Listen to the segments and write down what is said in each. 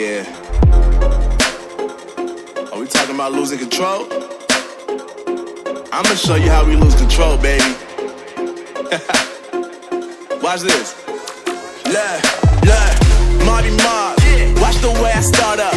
yeah. Are we talking about losing control? I'ma show you how we lose control, baby. Watch this. Look, Marty Mark. Watch the way I start up.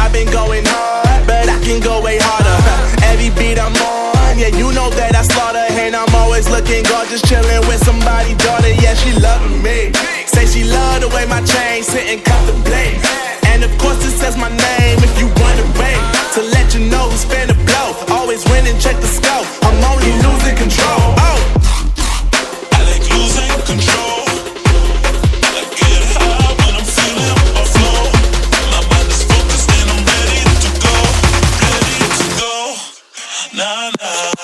I've been going hard, but I can go way harder. Every beat I'm on, yeah, you know that I slaughter. And I'm always looking gorgeous, chilling with somebody's daughter. Yeah, she loving me. Say she love the way my chain sit and contemplate. And of course it says my name if you wondering. To let you know who's finna blow. Always winning, check the scope. I'm only losing control. Oh, I like losing control. I get high when I'm feeling my flow. My mind is focused and I'm ready to go. Ready to go. Nah, nah.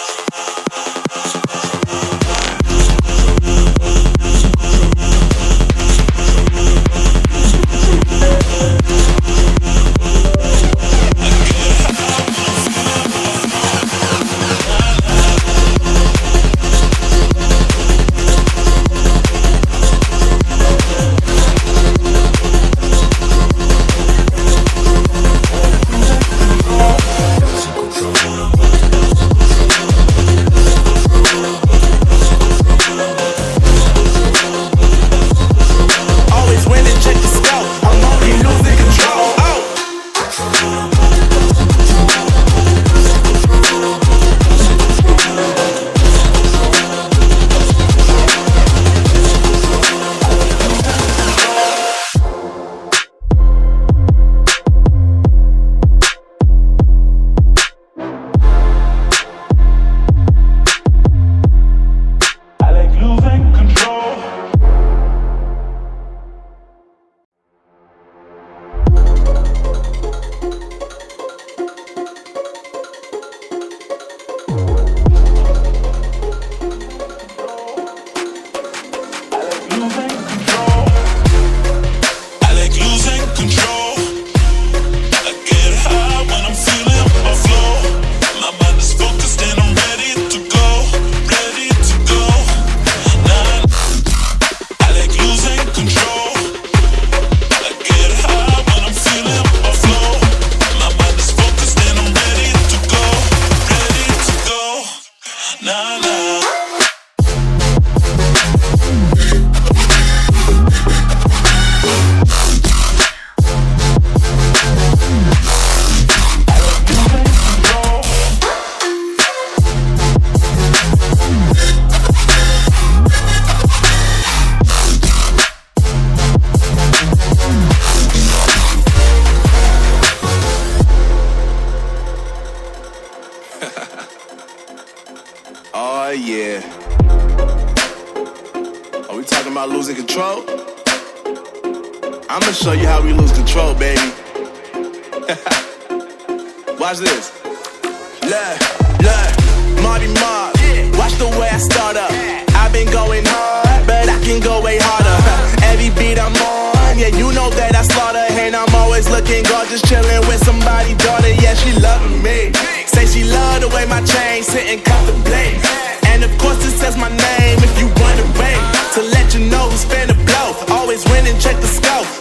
Oh yeah. Are we talking about losing control? I'ma show you how we lose control, baby. Watch this. Look, Marty Mark. Watch the way I start up. I've been going hard, but I can go way harder. Every beat I'm on, yeah, you know that I slaughter. And I'm always looking gorgeous, chilling with somebody's daughter. Yeah, she loving me. Say she love the way my chain sit and contemplate. And of course it says my name if you wondering. To let you know who's finna blow. Always winning, check the scope.